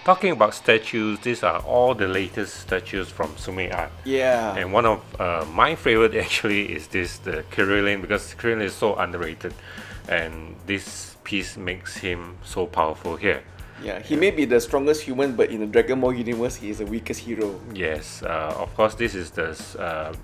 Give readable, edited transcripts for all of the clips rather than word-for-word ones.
Talking about statues, these are all the latest statues from Tsume-Art. Yeah. And one of my favorite actually is this, the Krillin, because Krillin is so underrated. And this piece makes him so powerful here. Yeah, he may be the strongest human, but in the Dragon Ball universe, he is the weakest hero. Yes, of course, this is the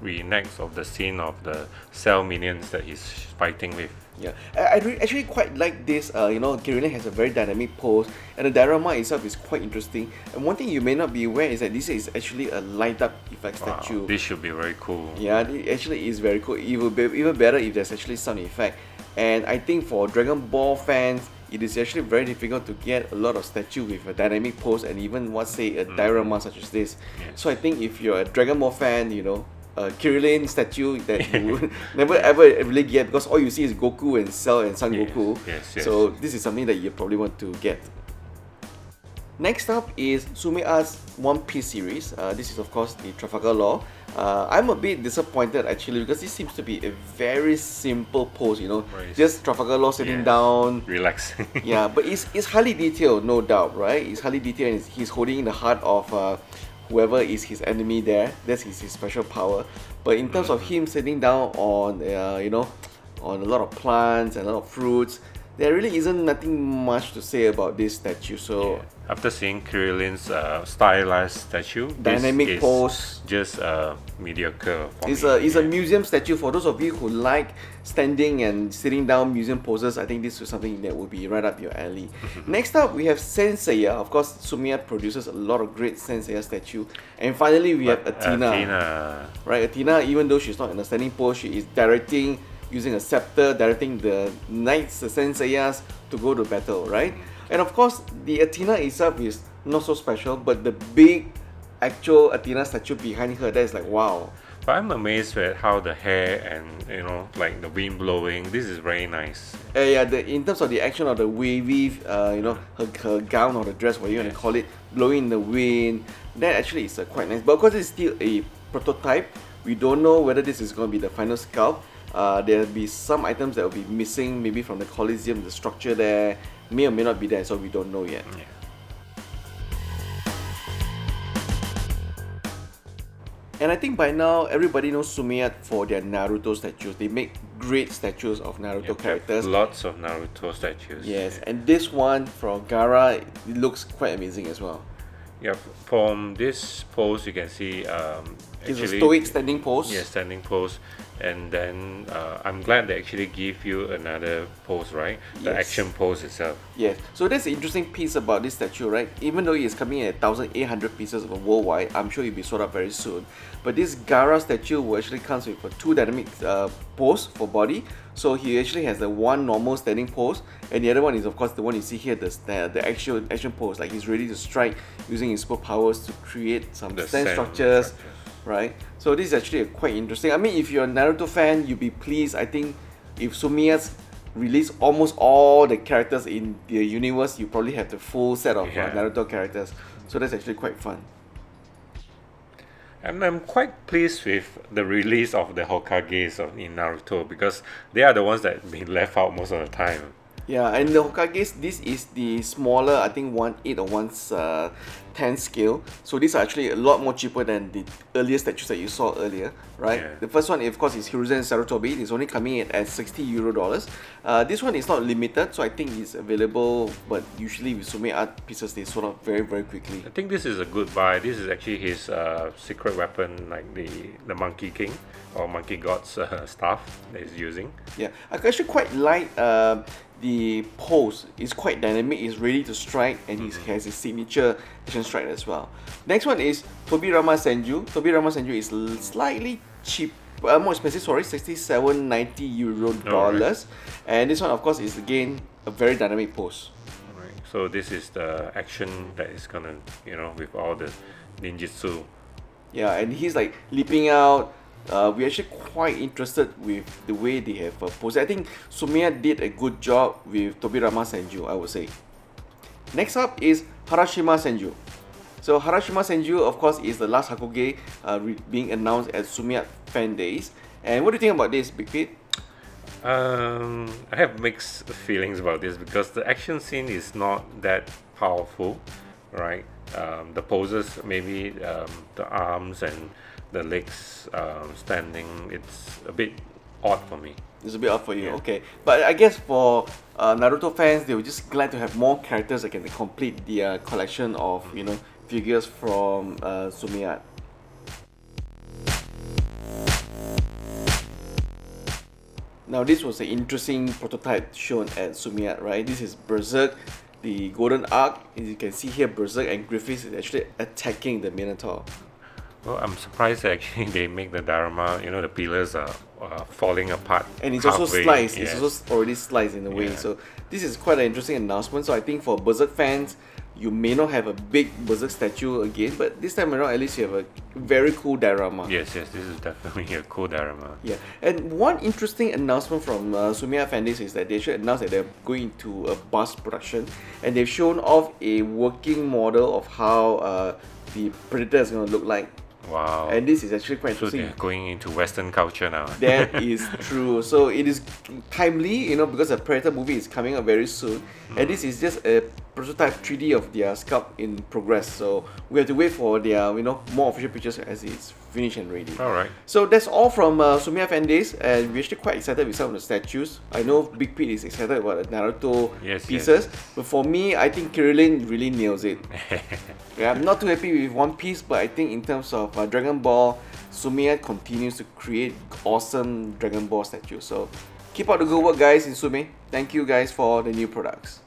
reenacts of the scene of the cell minions that he's fighting with. Yeah, I actually quite like this. Krillin has a very dynamic pose, and the diorama itself is quite interesting. And one thing you may not be aware is that this is actually a light-up effect Wow, statue. this should be very cool. Yeah, it actually is very cool. It will be even better if there's actually sound effect. And I think for Dragon Ball fans, it is actually very difficult to get a lot of statue with a dynamic pose and even say a diorama such as this. Yes. So I think if you're a Dragon Ball fan, a Krillin statue that you would never ever really get, because all you see is Goku and Cell and Son Goku. Yes. So this is something that you probably want to get. Next up is Tsume-Art's One Piece series. This is of course the Trafalgar Law. I'm a bit disappointed actually, because this seems to be a very simple pose, Right. just Trafalgar Law sitting down. Relaxing. Yeah, but it's highly detailed, no doubt, right? It's highly detailed, and he's holding the heart of whoever is his enemy there. That's his special power. But in terms of him sitting down on on a lot of plants and a lot of fruits, there really isn't nothing much to say about this statue. So After seeing Krillin's stylized statue, dynamic this is pose, just mediocre for it's me. a museum statue. For those of you who like standing and sitting down museum poses, I think this is something that would be right up your alley. Next up, we have Saint Seiya. Of course, Tsume-Art produces a lot of great Saint Seiya statue. And finally, we have Athena. Right, Athena, even though she's not in a standing pose, she is directing, using a scepter, directing the knights, the Saint Seiyas, to go to battle, right? And of course, the Athena itself is not so special, but the big actual Athena statue behind her, that is like, wow. But I'm amazed at how the hair and like the wind blowing. This is very nice. Yeah, in terms of the action of the wavy, her gown or the dress, whatever you want to call it, blowing in the wind, that actually is quite nice. But of course, it's still a prototype. We don't know whether this is going to be the final sculpt. There'll be some items that will be missing, maybe from the Colosseum, the structure there may or may not be there, so we don't know yet. Yeah. And I think by now everybody knows Tsume-Art for their Naruto statues. They make great statues of Naruto characters. Lots of Naruto statues. Yes, and this one from Gaara, it looks quite amazing as well. Yeah, from this pose you can see It's actually, a stoic standing pose. Yeah, standing pose. And then I'm glad they actually give you another pose, right? The Yes. action pose itself. Yes, so that's the interesting piece about this statue, right? Even though it's coming at 1,800 pieces worldwide, I'm sure it'll be sold out very soon. But this Gaara statue will actually comes with a two dynamic pose for body. So he actually has the one normal standing pose, and the other one is of course the one you see here, the actual action pose. Like he's ready to strike using his superpowers to create some stand structures. Right, so this is actually quite interesting. I mean, if you're a Naruto fan, you'll be pleased. I think if Tsume-Art release almost all the characters in the universe, you probably have the full set of Naruto characters. So that's actually quite fun. And I'm quite pleased with the release of the Hokages in Naruto, because they are the ones that have been left out most of the time. Yeah, and the Hokages, this is the smaller, I think 1/8 or 1/10 scale. So these are actually a lot more cheaper than the earlier statues that you saw earlier, right? Yeah. The first one, of course, is Hiruzen Sarutobi. It's only coming in at €60. This one is not limited, so I think it's available, but usually with Tsume-Art pieces, they sold out very, very quickly. I think this is a good buy. This is actually his secret weapon, like the Monkey King or Monkey God's staff that he's using. Yeah, I actually quite like the pose. Is quite dynamic, it's ready to strike, and he has his signature action strike as well. Next one is Tobirama Senju. Tobirama Senju is slightly cheap, more expensive, sorry, €67.90. Right. And this one, of course, is again a very dynamic pose. Right. So this is the action that is gonna, with all the ninjutsu. Yeah, and he's like leaping out. We're actually quite interested with the way they have posed. I think Tsume-Art did a good job with Tobirama Senju, I would say. Next up is Harashima Senju. So Harashima Senju, of course, is the last Hokage being announced at Tsume-Art Fan Days. And what do you think about this, Big Pete? I have mixed feelings about this, because the action scene is not that powerful, right? The poses, maybe the arms and the legs standing, it's a bit odd for me. It's a bit odd for you, Yeah. okay. But I guess for Naruto fans, they were just glad to have more characters that can complete their collection of, you know, figures from Tsume-Art. Now this was an interesting prototype shown at Tsume-Art, right? This is Berserk, the Golden Arc. As you can see here, Berserk and Griffiths is actually attacking the Minotaur. Well, I'm surprised that actually they make the diorama, you know, the pillars are falling apart. And it's halfway. also sliced, Yes. it's also already sliced in a way. Yeah. So this is quite an interesting announcement. So I think for Berserk fans, you may not have a big Berserk statue again, but this time around at least you have a very cool diorama. Yes, this is definitely a cool diorama. Yeah, and one interesting announcement from Tsume-Art Fandays is that they should announce that they're going into a bus production, and they've shown off a working model of how the Predator is going to look like. Wow. And this is actually quite So interesting. they're going into Western culture now. That is true. So it is timely, you know, because the Predator movie is coming up very soon, and this is just a prototype 3D of their sculpt in progress. So we have to wait for their, you know, more official pictures as it's finished and ready. Alright. So that's all from Tsume-Art Fandays, and we're actually quite excited with some of the statues. I know Big Pete is excited about the Naruto Yes, pieces, but for me, I think Krillin really nails it. Yeah, I'm not too happy with One Piece, but I think in terms of Dragon Ball, Tsume-Art continues to create awesome Dragon Ball statues. So keep up the good work, guys, in Tsume. Thank you guys for the new products.